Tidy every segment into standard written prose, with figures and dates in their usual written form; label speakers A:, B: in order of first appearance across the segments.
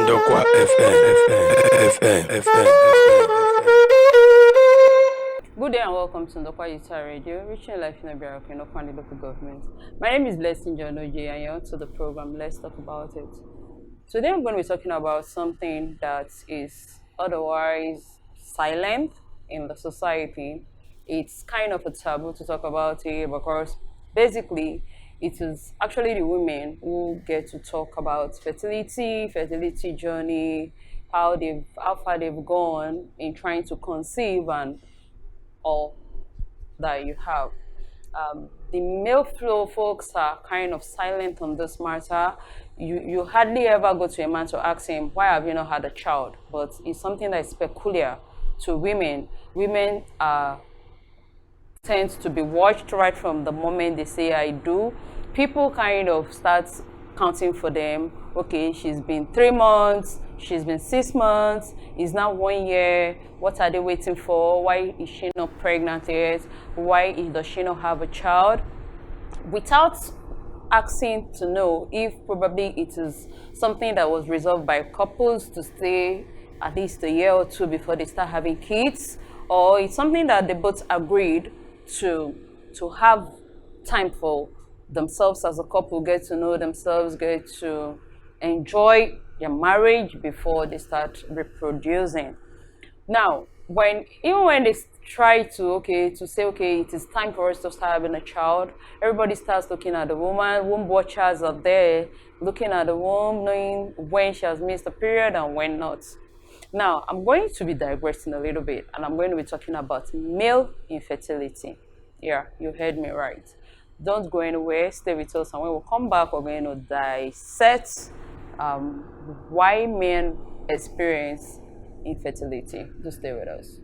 A: Ndokwa FM.
B: Good day and welcome to Ndokwa Radio, reaching life in America, Ndokwa and the local government. My name is Blessing Jonoje and you're on to the program. Let's talk about it. Today I'm going to be talking about something that is otherwise silent in the society. It's kind of a taboo to talk about it because basically it is actually the women who get to talk about fertility journey, how far they've gone in trying to conceive and all that you have. The male flow folks are kind of silent on this matter. You hardly ever go to a man to ask him, why have you not had a child? But it's something that is peculiar to women. Women tend to be watched right from the moment they say I do. People kind of start counting for them. Okay, she's been 3 months, she's been 6 months, it's now 1 year. What are they waiting for? Why is she not pregnant yet? Why does she not have a child? Without asking to know if probably it is something that was resolved by couples to stay at least a year or two before they start having kids, or it's something that they both agreed to have time for themselves as a couple, get to know themselves, get to enjoy their marriage before they start reproducing. Now, even when they try to say it is time for us to start having a child, everybody starts looking at the woman. Womb watchers are there looking at the womb, knowing when she has missed a period and when not. Now, I'm going to be digressing a little bit, and I'm going to be talking about male infertility. Yeah, you heard me right. Don't go anywhere, stay with us, and when we come back, we're going to dissect why men experience infertility. Do stay with us.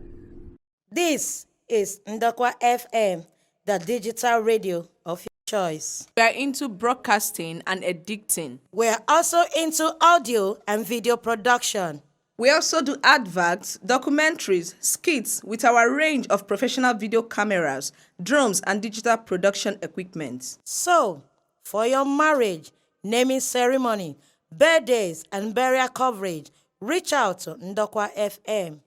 C: This is Ndokwa FM, the digital radio of your choice.
D: We are into broadcasting and editing.
C: We are also into audio and video production.
D: We also do adverts, documentaries, skits with our range of professional video cameras, drones, and digital production equipment.
C: So, for your marriage, naming ceremony, birthdays, and burial coverage, reach out to Ndokwa FM.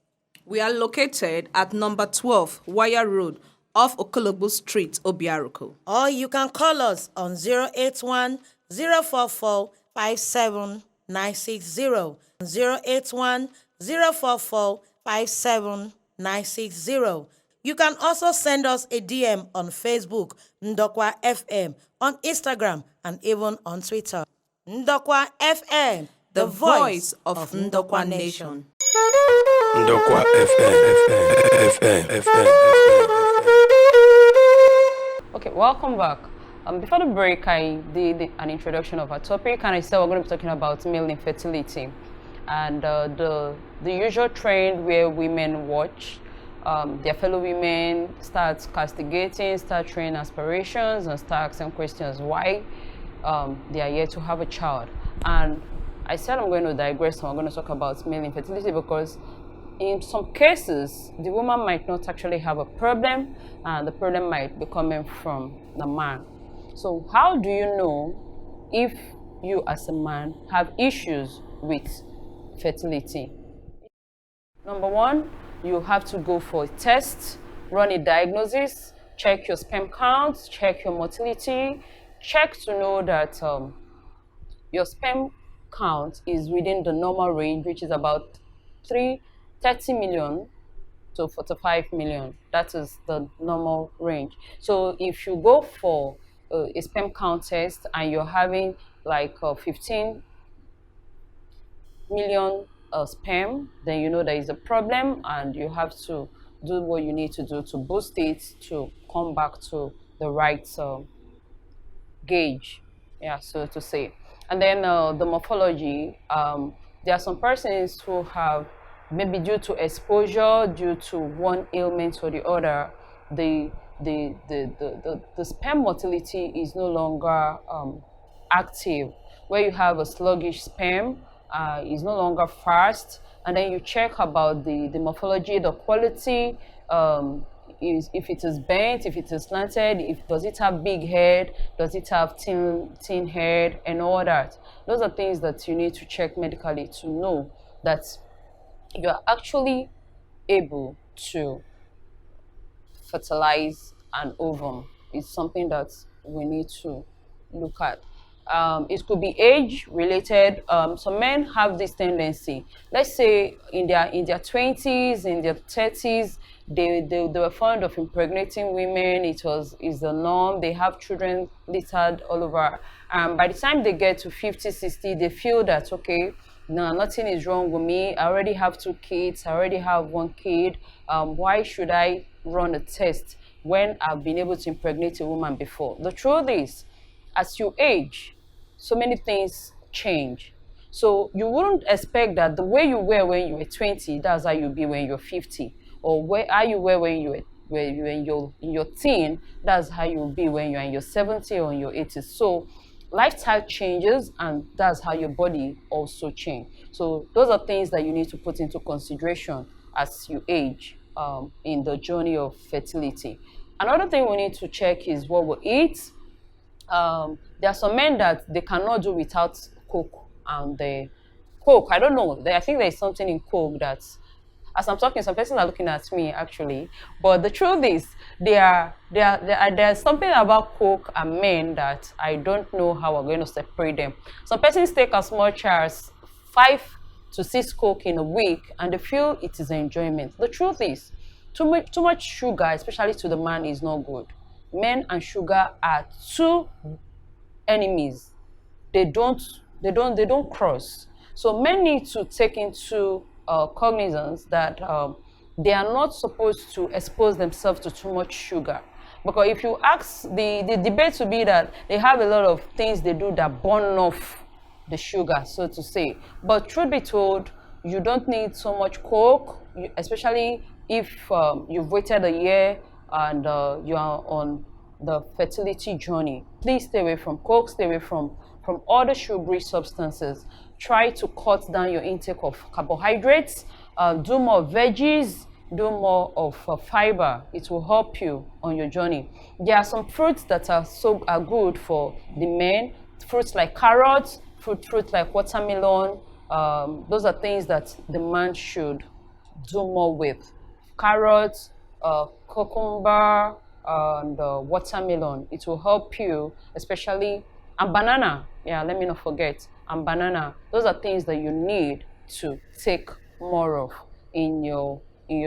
D: We are located at number 12, Wire Road, off Okologbo Street, Obiaruku.
C: Or you can call us on 081 044 57960. 081 044 57960. You can also send us a DM on Facebook, Ndokwa FM, on Instagram, and even on Twitter. Ndokwa FM, the voice of Ndokwa Nation.
A: Ndokwa FM.
B: Okay, welcome back. Before the break, I did an introduction of our topic, and I said we're going to be talking about male infertility. And the usual trend where women watch their fellow women start castigating, start showing aspirations, and start asking questions why they are yet to have a child. And I said I'm going to digress and I'm going to talk about male infertility because in some cases, the woman might not actually have a problem, and the problem might be coming from the man. So how do you know if you as a man have issues with fertility? Number one, you have to go for a test, run a diagnosis, check your sperm count, check your motility, check to know that your sperm count is within the normal range, which is about 30 million to 45 million. That is the normal range. So if you go for a sperm count test and you're having like 15 million sperm, then you know there is a problem and you have to do what you need to do to boost it to come back to the right gauge, so to say. And then the morphology, there are some persons who have, maybe due to exposure, due to one ailment or the other, the sperm motility is no longer active. Where you have a sluggish sperm, is no longer fast, and then you check about the morphology, the quality, if it is bent, if it is slanted, does it have big head, does it have thin head, and all that. Those are things that you need to check medically to know that you are actually able to fertilize an ovum. It's something that we need to look at. It could be age related. Some men have this tendency. Let's say in their 20s, in their 30s, they were fond of impregnating women. Is the norm. They have children littered all over. By the time they get to 50, 60, they feel that okay, no, nothing is wrong with me. I already have 2 kids. I already have 1 kid. Why should I run a test when I've been able to impregnate a woman before? The truth is, as you age, so many things change. So you wouldn't expect that the way you were when you were 20, that's how you'll be when you're 50. Or how you were when you were in your teen, that's how you'll be when you're in your 70 or in your 80s. So lifestyle changes, and that's how your body also change. So those are things that you need to put into consideration as you age in the journey of fertility. Another thing we need to check is what we eat. There are some men that they cannot do without Coke, and the Coke, I don't know, I think there's something in Coke that, as I'm talking, some persons are looking at me actually, but the truth is there's something about Coke and men that I don't know how we're going to separate them. Some persons take as much as 5 to 6 Coke in a week and they feel it is enjoyment. The truth is, too much sugar, especially to the man, is not good. Men and sugar are 2 enemies. They don't cross. So men need to take into cognizance that they are not supposed to expose themselves to too much sugar. Because if you ask, the debate to be that they have a lot of things they do that burn off the sugar, so to say. But truth be told, you don't need so much Coke, especially if you've waited a year and you are on the fertility journey. Please stay away from Coke, stay away from other sugary substances. Try to cut down your intake of carbohydrates, do more veggies, do more of fiber. It will help you on your journey. There are some fruits that are good for the men. Fruits like carrots, fruits like watermelon. Those are things that the man should do more with. Carrots, cucumber, and watermelon. It will help you, especially, and banana. Yeah, let me not forget. And banana. Those are things that you need to take more of in your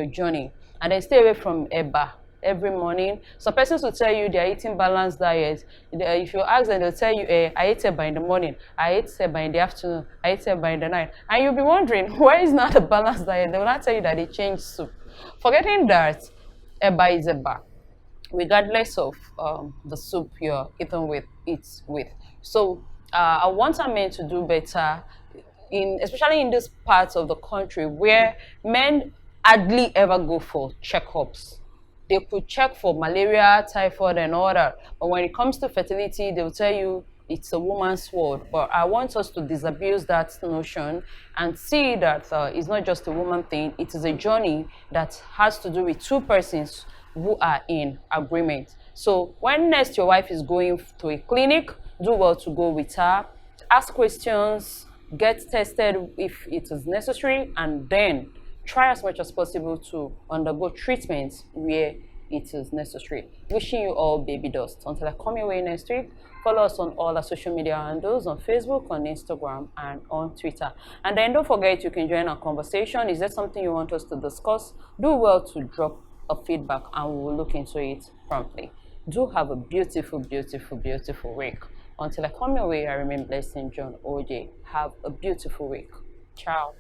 B: journey. And then stay away from eba every morning. Some persons will tell you they are eating balanced diet. If you ask them, they'll tell you, I ate eba in the morning, I ate eba in the afternoon, I ate eba in the night. And you'll be wondering, why is not a balanced diet? They will not tell you that they changed soup. Forgetting that eba is eba, regardless of the soup you're eating with. So I want our men to do better, especially in this parts of the country where men hardly ever go for checkups. They could check for malaria, typhoid, and all that, but when it comes to fertility, they'll tell you it's a woman's world. But I want us to disabuse that notion and see that it's not just a woman thing. It is a journey that has to do with 2 persons who are in agreement. So when next your wife is going to a clinic, do well to go with her, ask questions, get tested if it is necessary, and then try as much as possible to undergo treatments where it is necessary. Wishing you all baby dust. Until I come your way next week, follow us on all our social media handles, on Facebook, on Instagram, and on Twitter. And then don't forget, you can join our conversation. Is there something you want us to discuss? Do well to drop a feedback and we will look into it promptly. Do have a beautiful, beautiful, beautiful week. Until I come your way, I remain blessed in John OJ. Have a beautiful week. Ciao.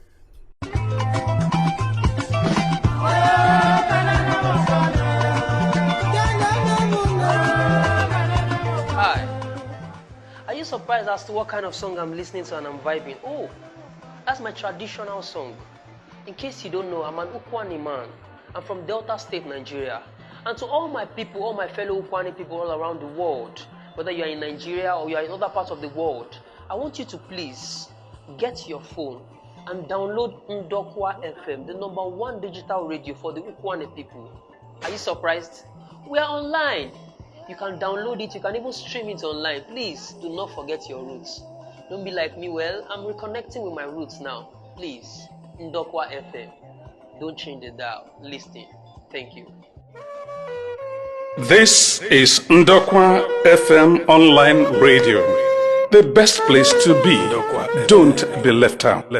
E: Hi. Are you surprised as to what kind of song I'm listening to and I'm vibing? Oh, that's my traditional song. In case you don't know, I'm an Ukwani man. I'm from Delta State, Nigeria. And to all my people, all my fellow Ukwani people all around the world, whether you are in Nigeria or you are in other parts of the world, I want you to please get your phone and download Ndokwa FM, the #1 digital radio for the Ukwane people. Are you surprised? We are online. You can download it. You can even stream it online. Please do not forget your roots. Don't be like me. Well, I'm reconnecting with my roots now. Please, Ndokwa FM. Don't change the dial. Listen. Thank you.
F: This is Ndokwa FM Online Radio. The best place to be. Don't be left out.